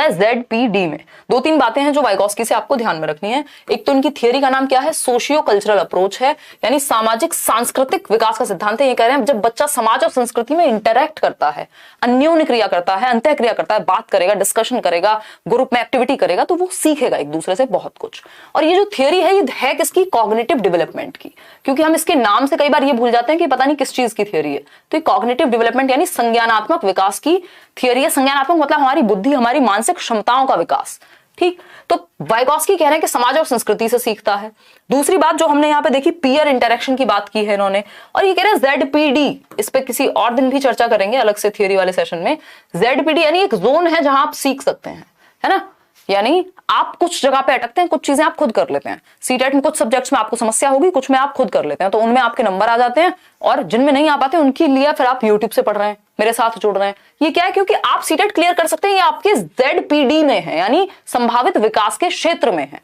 ZPD में। दो तीन बातें हैं जो वाइगोस्की से आपको ध्यान में रखनी है। एक तो इनकी थियरी का नाम क्या है, सोशियो कल्चरल अप्रोच है, यानी सामाजिक सांस्कृतिक विकास का सिद्धांत है। ये कह रहे हैं जब बच्चा समाज और संस्कृति में इंटरैक्ट करता है, अन्योन्य क्रिया करता है, अंतः क्रिया करता है, बात करेगा, डिस्कशन करेगा, ग्रुप में एक्टिविटी करेगा, तो वो सीखेगा एक दूसरे से बहुत कुछ। और ये जो थियरी है, ये है किसकी, कॉग्निटिव डेवलपमेंट की, क्योंकि हम इसके नाम से कई बार ये भूल जाते हैं कि पता नहीं किस चीज की थियरी है। तो ये कॉग्निटिव डेवलपमेंट यानी संज्ञानात्मक विकास की थियरी है। संज्ञानात्मक मतलब हमारी बुद्धि, हमारी मानसिक क्षमताओं का विकास। ठीक, तो वाइगोस्की कह रहे हैं कि समाज और संस्कृति से सीखता है। दूसरी बात जो हमने यहाँ पे देखी, पीयर इंटरेक्शन की बात की है इन्होंने, और ये कह रहे हैं ZPD, इस पे किसी और दिन भी चर्चा करेंगे अलग से थियरी वाले सेशन में। ZPD यानी एक जोन है जहां आप सीख सकते हैं, है ना, यानी आप कुछ जगह पे अटकते हैं, कुछ चीजें आप खुद कर लेते हैं। सीटेट में कुछ सब्जेक्ट्स में आपको समस्या होगी, कुछ में आप खुद कर लेते हैं, तो उनमें आपके नंबर आ जाते हैं, और जिनमें नहीं आ पाते उनके लिए फिर आप यूट्यूब से पढ़ रहे हैं, मेरे साथ जुड़ रहे हैं। ये क्या है, क्योंकि आप सीटेट क्लियर कर सकते हैं, ये आपके ZPD में है, यानी संभावित विकास के क्षेत्र में है।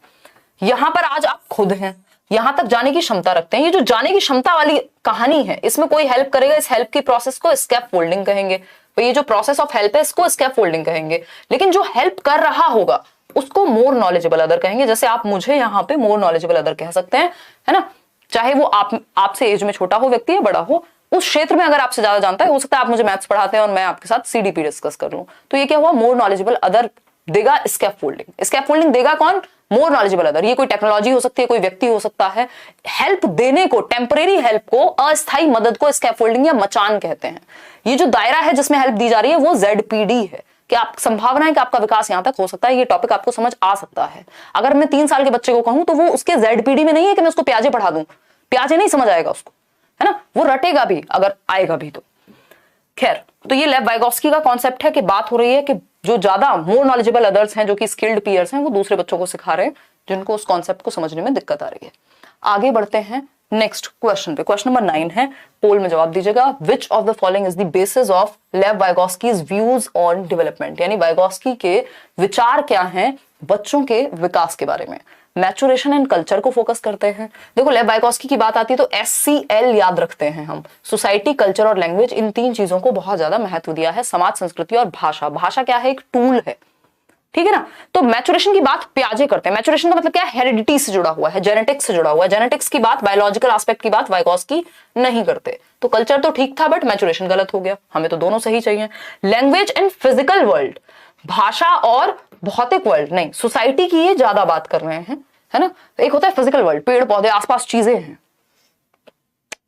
यहां पर आज आप खुद हैं, यहां तक जाने की क्षमता रखते हैं। ये जो जाने की क्षमता वाली कहानी है, इसमें कोई हेल्प करेगा, इस हेल्प की प्रोसेस को स्कैफोल्डिंग कहेंगे। तो ये जो प्रोसेस ऑफ हेल्प है, इसको स्कैफोल्डिंग कहेंगे। लेकिन जो हेल्प कर रहा होगा उसको मोर नॉलेजेबल अदर कहेंगे। जैसे आप मुझे यहाँ पे मोर नॉलेजेबल अदर कह सकते हैं, है ना, चाहे वो आपसे एज में छोटा हो व्यक्ति या बड़ा हो, उस क्षेत्र में अगर आपसे ज्यादा जानता है, हो सकता है आप मुझे मैथ्स पढ़ाते हैं और मैं आपके साथ CDP डिस्कस कर लूं, तो ये क्या हुआ, मोर नॉलेजेबल अदर देगा स्कैफोल्डिंग। स्कैफोल्डिंग देगा कौन, मोर नॉलेजेबल अदर। ये कोई टेक्नोलॉजी हो सकती है, कोई व्यक्ति हो सकता है। हेल्प देने को, टेम्परेरी हेल्प को, अस्थायी मदद को स्कैफोल्डिंग या मचान कहते हैं। ये जो दायरा है जिसमें हेल्प दी जा रही है वो ZPD है, कि आप संभावना है कि आपका विकास यहां तक हो सकता है। ये टॉपिक आपको समझ आ सकता है। अगर मैं 3 साल के बच्चे को कहूं तो वो उसके ZPD में नहीं है कि मैं उसको प्याजे पढ़ा दूं, प्याजे नहीं समझ आएगा उसको, है ना, वो रटेगा भी अगर आएगा भी तो। खैर, तो ये लेव वाइगोस्की का कॉन्सेप्ट है कि बात हो रही है कि जो ज्यादा मोर नॉलेजेबल अदर्स हैं, जो कि स्किल्ड पीयर्स हैं, वो दूसरे बच्चों को सिखा रहे हैं जिनको उस कॉन्सेप्ट को समझने में दिक्कत आ रही है। आगे बढ़ते हैं नेक्स्ट क्वेश्चन पे। क्वेश्चन नंबर 9 है, पोल में जवाब दीजिएगा। Which of the following is the basis of लेव वाइगोस्कीज व्यूज ऑन डेवलपमेंट, यानी वाइगोस्की के विचार क्या हैं बच्चों के विकास के बारे में। मैचुरेशन एंड कल्चर को फोकस करते हैं। देखो, लेव वाइगोस्की की बात आती है तो SCL याद रखते हैं हम, सोसाइटी, कल्चर और लैंग्वेज। इन 3 चीजों को बहुत ज्यादा महत्व दिया है। समाज, संस्कृति और भाषा। भाषा क्या है, एक टूल है, ठीक है ना। तो मैचुरेशन की बात प्याजे करते हैं। मैचुरेशन का मतलब क्या है, हेरिडिटी से जुड़ा हुआ है, जेनेटिक्स से जुड़ा हुआ है। जेनेटिक्स की बात, बायोलॉजिकल एस्पेक्ट की बात वाइगोस्की नहीं करते। तो कल्चर तो ठीक था, बट मैचुरेशन गलत हो गया। हमें तो दोनों सही चाहिए। लैंग्वेज एंड फिजिकल वर्ल्ड, भाषा और भौतिक वर्ल्ड नहीं, सोसाइटी की ये ज्यादा बात कर रहे हैं, है ना। एक होता है फिजिकल वर्ल्ड, पेड़ पौधे, आसपास चीजें हैं,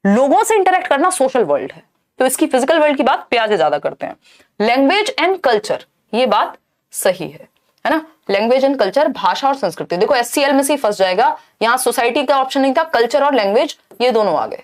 लोगों से इंटरेक्ट करना सोशल वर्ल्ड है, तो इसकी फिजिकल वर्ल्ड की बात प्याजे ज्यादा करते हैं। लैंग्वेज एंड कल्चर, ये बात सही है ना। लैंग्वेज एंड कल्चर, भाषा और संस्कृति। देखो, SCL में से फंस जाएगा, यहां सोसाइटी का ऑप्शन नहीं था, कल्चर और लैंग्वेज ये दोनों आ गए।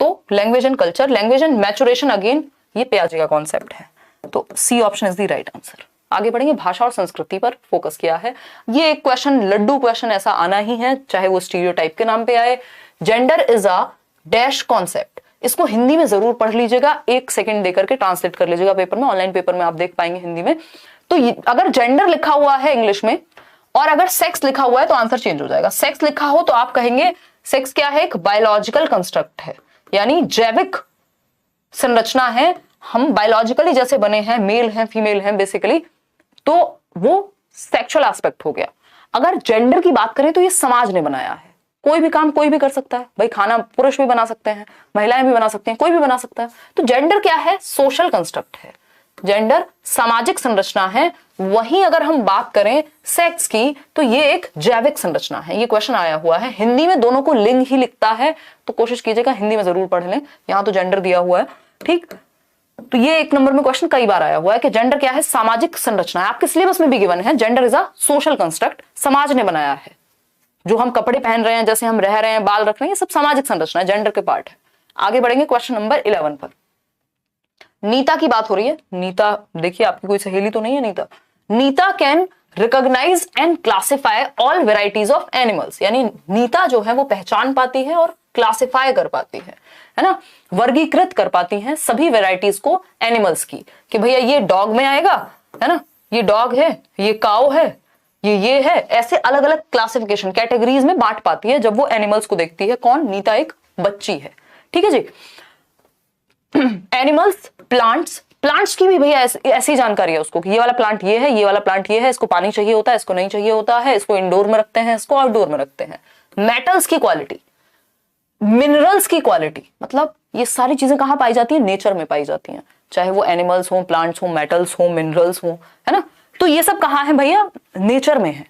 तो language and culture, language and maturation, again ये प्याजे का कॉन्सेप्ट है, तो C option is the right answer. आगे बढ़ेंगे, भाषा और संस्कृति पर फोकस किया है। ये एक क्वेश्चन, लड्डू क्वेश्चन ऐसा आना ही है, चाहे वो स्टीरियोटाइप के नाम पे आए। Gender is a dash concept, इसको हिंदी में जरूर पढ़ लीजिएगा, 1 सेकंड देकर के ट्रांसलेट कर लीजिएगा पेपर में, ऑनलाइन पेपर में आप देख पाएंगे हिंदी में। तो अगर जेंडर लिखा हुआ है इंग्लिश में और अगर सेक्स लिखा हुआ है तो आंसर चेंज हो जाएगा। सेक्स लिखा हो तो आप कहेंगे सेक्स क्या है, एक बायोलॉजिकल कंस्ट्रक्ट है, यानी जैविक संरचना है, हम बायोलॉजिकली जैसे बने हैं, मेल हैं, फीमेल हैं बेसिकली, तो वो सेक्सुअल एस्पेक्ट हो गया। अगर जेंडर की बात करें तो ये समाज ने बनाया है, कोई भी काम कोई भी कर सकता है भाई, खाना पुरुष भी बना सकते हैं, महिलाएं भी बना सकते हैं, कोई भी बना सकता है। तो जेंडर क्या है, सोशल कंस्ट्रक्ट है, जेंडर सामाजिक संरचना है। वहीं अगर हम बात करें सेक्स की तो ये एक जैविक संरचना है। ये क्वेश्चन आया हुआ है हिंदी में, दोनों को लिंग ही लिखता है, तो कोशिश कीजिएगा हिंदी में जरूर पढ़ लें, यहां तो जेंडर दिया हुआ है, ठीक। तो ये 1 नंबर में क्वेश्चन कई बार आया हुआ है कि जेंडर क्या है, सामाजिक संरचना है, आपके सिलेबस में भी गिवन है, gender is a social construct, समाज ने बनाया है। जो हम कपड़े पहन रहे हैं, जैसे हम रह रहे हैं, बाल रख रहे हैं, ये सब सामाजिक संरचना है, जेंडर के पार्ट है। आगे बढ़ेंगे क्वेश्चन नंबर 11 पर। नीता की बात हो रही है। नीता, देखिए आपकी कोई सहेली तो नहीं है Neeta. Neeta can recognise and classify all varieties of animals, यानी नीता जो है वो पहचान पाती है और क्लासिफाई कर पाती है ना, वर्गीकृत कर पाती हैं सभी वेराइटीज को एनिमल्स की, कि भैया ये डॉग में आएगा, है ना, ये डॉग है, ये काऊ है, ये है, ऐसे अलग अलग क्लासिफिकेशन कैटेगरीज में बांट पाती है जब वो एनिमल्स को देखती है। कौन, नीता एक बच्ची है, ठीक है जी। एनिमल्स, प्लांट्स, प्लांट्स की भी भैया ऐसी जानकारी है उसको कि ये वाला प्लांट ये है, ये वाला प्लांट ये है, इसको पानी चाहिए होता है, इसको नहीं चाहिए होता है, इसको इंडोर में रखते हैं, इसको आउटडोर में रखते हैं। मेटल्स की क्वालिटी, मिनरल्स की क्वालिटी, मतलब ये सारी चीजें कहां पाई जाती है? नेचर में पाई जाती हैं, चाहे वो एनिमल्स हो, प्लांट्स हो, मेटल्स हो, मिनरल्स हो, है ना। तो ये सब कहां है भैया? नेचर में है।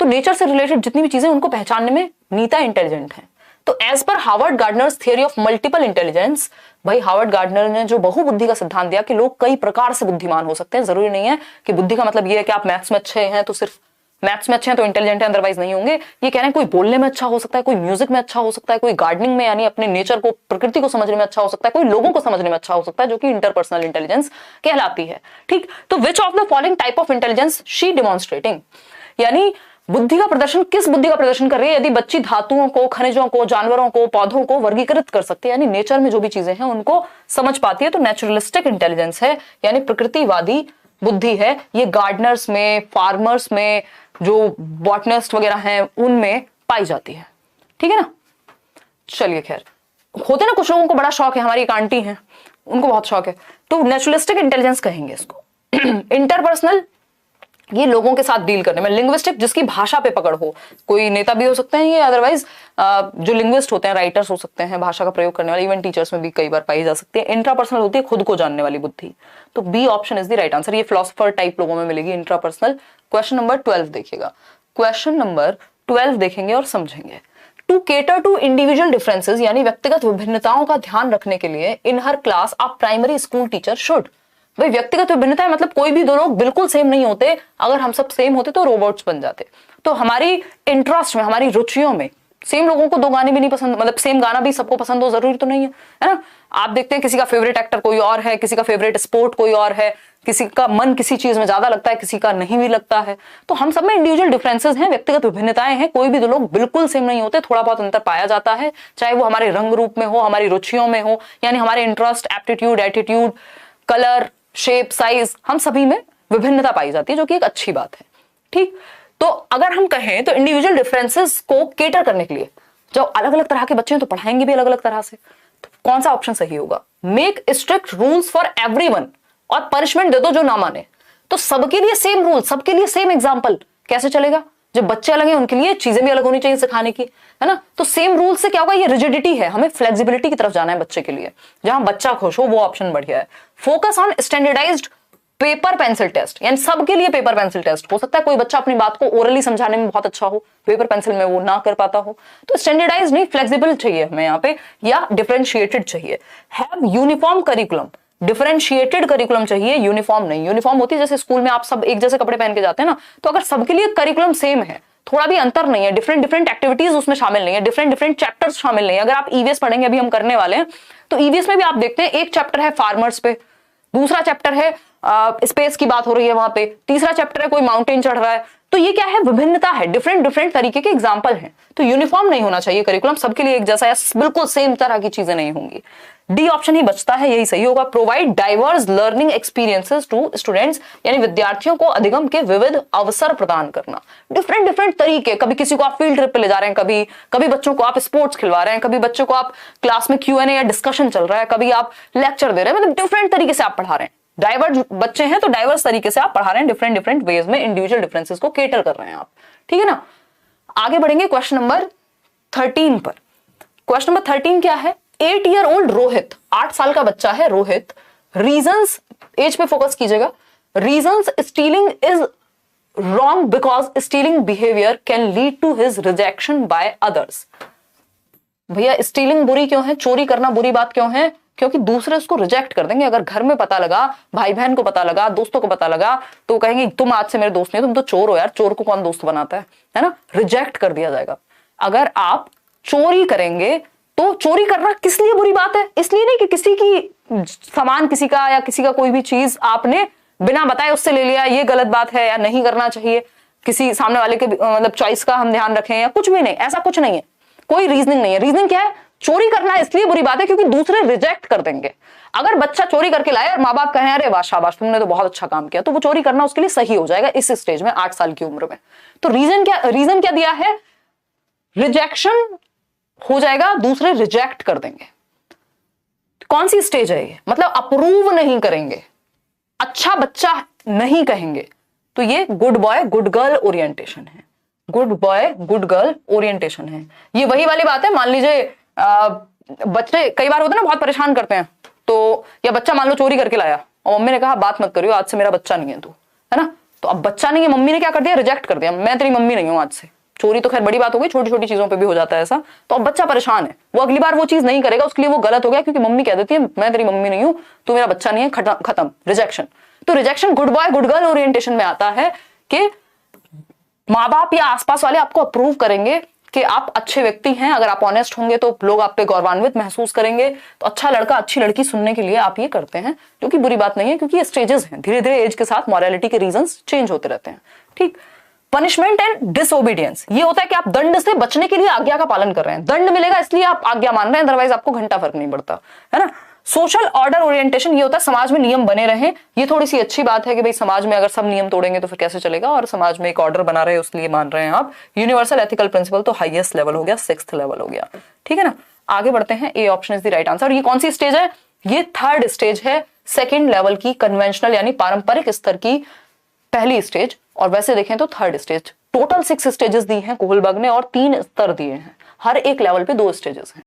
तो नेचर से रिलेटेड जितनी भी चीजें उनको पहचानने में नीता इंटेलिजेंट है। तो as per Harvard Gardner's theory of multiple intelligence, भाई हार्वर्ड गार्डनर ने जो बहुबुद्धि का सिद्धांत दिया कि लोग कई प्रकार से बुद्धिमान हो सकते हैं, जरूरी नहीं है कि बुद्धि का मतलब ये है कि आप मैथ्स में अच्छे हैं तो सिर्फ मैथ्स में अच्छे हैं तो इंटेलिजेंट है, अदरवाइज नहीं होंगे। ये कह रहे हैं कोई बोलने में अच्छा हो सकता है, कोई म्यूजिक में अच्छा हो सकता है, कोई गार्डनिंग में यानी अपने नेचर को, प्रकृति को समझने में अच्छा हो सकता है, कोई लोगों को समझने में अच्छा हो सकता है, जो कि इंटरपर्सनल इंटेलिजेंस कहलाती है। ठीक, तो which of the following type of intelligence she demonstrating, यानी बुद्धि का प्रदर्शन, किस बुद्धि का प्रदर्शन कर रही है? यदि बच्ची धातुओं को, खनिजों को, जानवरों को, पौधों को वर्गीकृत कर सकती है, यानी नेचर में जो भी चीजें हैं उनको समझ पाती है, तो नेचुरलिस्टिक इंटेलिजेंस है, यानी प्रकृतिवादी बुद्धि है। ये गार्डनर्स में, फार्मर्स में, जो बॉटनिस्ट वगैरह हैं उनमें पाई जाती है। ठीक है ना। चलिए खैर, होते ना कुछ लोगों को बड़ा शौक है, हमारी एक आंटी हैं उनको बहुत शौक है, तो नेचुरलिस्टिक इंटेलिजेंस कहेंगे इसको। इंटरपर्सनल, ये लोगों के साथ डील करने में। लिंग्विस्टिक, जिसकी भाषा पे पकड़ हो, कोई नेता भी हो सकते हैं ये, अदरवाइज जो लिंग्विस्ट होते हैं, राइटर्स हो सकते हैं, भाषा का प्रयोग करने वाले, इवन टीचर्स में भी कई बार पाई जा सकती है। इंट्रापर्सनल होती है खुद को जानने वाली बुद्धि, तो B option is the right answer. ये फिलोसोफर टाइप लोगों में मिलेगी इंट्रापर्सनल। क्वेश्चन नंबर 12 देखिएगा, क्वेश्चन नंबर 12 देखेंगे और समझेंगे। To cater to individual differences, यानी व्यक्तिगत विभिन्नताओं का ध्यान रखने के लिए, in her class a primary school teacher should. भाई व्यक्तिगत विभिन्नता है मतलब कोई भी दो लोग बिल्कुल सेम नहीं होते, अगर हम सब सेम होते तो रोबोट्स बन जाते। तो हमारी इंटरेस्ट में, हमारी रुचियों में सेम लोगों को दो गाने भी नहीं पसंद, मतलब सेम गाना भी सबको पसंद हो जरूरी तो नहीं है, है ना। आप देखते हैं किसी का फेवरेट एक्टर कोई और है, किसी का फेवरेट स्पोर्ट कोई और है, किसी का मन किसी चीज में ज्यादा लगता है, किसी का नहीं भी लगता है। तो हम सब में इंडिविजुअल डिफरेंसेस हैं, व्यक्तिगत विभिन्नताएं हैं, कोई भी दो लोग बिल्कुल सेम नहीं होते, थोड़ा बहुत अंतर पाया जाता है, चाहे वो हमारे रंग रूप में हो, हमारी रुचियों में हो, यानी हमारे interest, aptitude, attitude, colour, shape, size, हम सभी में विभिन्नता पाई जाती है, जो कि एक अच्छी बात है। ठीक, तो अगर हम कहें तो इंडिविजुअल डिफरेंसेस को केटर करने के लिए, जब अलग अलग तरह के बच्चे हैं तो पढ़ाएंगे भी अलग अलग तरह से, तो कौन सा ऑप्शन सही होगा? Make strict rules for everyone, और पनिशमेंट दे दो जो ना माने। तो सबके लिए सेम रूल, सबके लिए सेम एग्जाम्पल कैसे चलेगा? जब बच्चे अलग हैं उनके लिए चीजें भी अलग होनी चाहिए सिखाने की, है ना। तो सेम रूल से क्या होगा? ये रिजिडिटी है, हमें फ्लेक्सिबिलिटी की तरफ जाना है बच्चे के लिए, जहां बच्चा खुश हो वो ऑप्शन बढ़िया है। Focus on standardised paper pencil test, यानी सबके लिए पेपर पेंसिल टेस्ट। हो सकता है कोई बच्चा अपनी बात को ओरली समझाने में बहुत अच्छा हो, पेपर पेंसिल में वो ना कर पाता हो, तो स्टैंडर्डाइज नहीं, फ्लेक्सिबल चाहिए हमें यहाँ पे, या डिफरेंशिएटेड चाहिए। Have uniform curriculum, differentiated curriculum चाहिए, यूनिफॉर्म नहीं। यूनिफॉर्म होती है जैसे स्कूल में आप सब एक जैसे कपड़े पहन के जाते हैं ना, तो अगर सबके लिए करिकुलम सेम है, थोड़ा भी अंतर नहीं है, डिफरेंट डिफरेंट एक्टिविटीज उसमें शामिल नहीं है, डिफरेंट डिफरेंट चैप्टर्स शामिल नहीं है। अगर आप ईवीएस पढ़ेंगे, अभी हम करने वाले हैं, तो ईवीएस में भी आप देखते हैं एक चैप्टर है फार्मर्स पे, दूसरा चैप्टर है स्पेस की बात हो रही है वहां पे, तीसरा चैप्टर है कोई माउंटेन चढ़ रहा है। तो ये क्या है? विभिन्नता है, डिफरेंट डिफरेंट तरीके के एग्जाम्पल हैं। तो यूनिफॉर्म नहीं होना चाहिए करिकुलम, सबके लिए एक जैसा या बिल्कुल सेम तरह की चीजें नहीं होंगी। डी ऑप्शन ही बचता है, यही सही होगा। Provide diverse learning experiences to students, यानी विद्यार्थियों को अधिगम के विविध अवसर प्रदान करना, डिफरेंट डिफरेंट तरीके। कभी किसी को आप फील्ड ट्रिप पे ले जा रहे हैं, कभी बच्चों को आप स्पोर्ट्स खिलवा रहे हैं, कभी बच्चों को आप क्लास में Q&A या डिस्कशन चल रहा है, कभी आप लेक्चर दे रहे हैं, मतलब डिफरेंट तरीके से आप पढ़ा रहे हैं। डाइवर्स बच्चे हैं तो डाइवर्स तरीके से आप पढ़ा रहे हैं, डिफरेंट डिफरेंट वेज में इंडिविजुअल डिफरेंसेस को केटर कर रहे हैं आप। ठीक है ना। आगे बढ़ेंगे क्वेश्चन नंबर 13 पर। क्वेश्चन नंबर 13 क्या है? 8 ईयर ओल्ड रोहित, 8 साल का बच्चा है रोहित, रीजंस, एज पे फोकस कीजिएगा, reasons stealing is wrong because stealing behaviour can lead to his rejection by others. भैया स्टीलिंग बुरी क्यों है? चोरी करना बुरी बात क्यों है? क्योंकि दूसरे उसको रिजेक्ट कर देंगे। अगर घर में पता लगा, भाई बहन को पता लगा, दोस्तों को पता लगा, तो कहेंगे तुम आज से मेरे दोस्त नहीं, तुम तो चोर हो यार, चोर को कौन दोस्त बनाता है ना। रिजेक्ट कर दिया जाएगा। अगर आप चोरी करेंगे तो चोरी करना किस लिए बुरी बात है? इसलिए नहीं कि किसी की सामान, किसी का या किसी का कोई भी चीज आपने बिना बताए उससे ले लिया, ये गलत बात है या नहीं करना चाहिए, किसी सामने वाले के मतलब चॉइस का हम ध्यान रखें या कुछ भी नहीं, ऐसा कुछ नहीं है, कोई रीजनिंग नहीं है। रीजनिंग क्या है? चोरी करना इसलिए बुरी बात है क्योंकि दूसरे रिजेक्ट कर देंगे। अगर बच्चा चोरी करके लाए और माँ बाप कहें अरे वाह शाबाश तुमने तो बहुत अच्छा काम किया, तो वो चोरी करना उसके लिए सही हो जाएगा इस स्टेज में, 8 साल की उम्र में। तो रीजन क्या दिया है? रिजेक्शन हो जाएगा, दूसरे रिजेक्ट कर देंगे। कौन सी स्टेज है ये? मतलब अप्रूव नहीं करेंगे, अच्छा बच्चा नहीं कहेंगे, तो ये good boy good girl orientation है। Good boy good girl orientation है। ये वही वाली बात है, मान लीजिए बच्चे कई बार होते हैं ना बहुत परेशान करते हैं, तो या बच्चा मान लो चोरी करके लाया और मम्मी ने कहा बात मत करियो, आज से मेरा बच्चा नहीं है तू, है ना। तो अब बच्चा नहीं है, मम्मी ने क्या कर दिया, रिजेक्ट कर दिया, मैं तेरी मम्मी नहीं हूं आज से। चोरी तो खैर बड़ी बात हो गई, छोटी छोटी चीजों पे भी हो जाता है ऐसा। तो अब बच्चा परेशान है, वो अगली बार वो चीज नहीं करेगा, उसके लिए वो गलत हो गया, क्योंकि मम्मी कह देती है मैं तेरी मम्मी नहीं हूं, तू मेरा बच्चा नहीं है, खत्म, रिजेक्शन। तो rejection good boy good girl orientation में आता है कि माँ बाप या आसपास वाले आपको अप्रूव करेंगे कि आप अच्छे व्यक्ति हैं, अगर आप ऑनेस्ट होंगे तो लोग आप पे गौरवान्वित महसूस करेंगे। तो अच्छा लड़का अच्छी लड़की सुनने के लिए आप ये करते हैं, जो कि बुरी बात नहीं है, क्योंकि ये स्टेजेस हैं, धीरे धीरे एज के साथ मॉरलिटी के रीजंस चेंज होते रहते हैं। ठीक। पनिशमेंट एंड डिसओबीडियंस, ये होता है कि आप दंड से बचने के लिए आज्ञा का पालन कर रहे हैं, दंड मिलेगा इसलिए आप आज्ञा मान रहे हैं, अदरवाइज आपको घंटा फर्क नहीं पड़ता, है ना। सोशल ऑर्डर ओरिएंटेशन, ये होता है समाज में नियम बने रहें। ये थोड़ी सी अच्छी बात है कि भाई समाज में अगर सब नियम तोड़ेंगे तो फिर कैसे चलेगा, और समाज में एक ऑर्डर बना रहे उसलिए मान रहे हैं आप। यूनिवर्सल एथिकल प्रिंसिपल तो हाईएस्ट लेवल हो गया, 6th लेवल हो गया, ठीक है ना। आगे बढ़ते हैं, A option is the right answer. ये कौन सी स्टेज है, ये 3rd स्टेज है, 2nd लेवल की, कन्वेंशनल यानी पारंपरिक स्तर की पहली स्टेज। और वैसे देखें तो 3rd स्टेज, टोटल 6 स्टेजेस दी हैं कोहलबर्ग ने और 3 स्तर दिए हैं, हर एक लेवल पे 2 स्टेजेस हैं।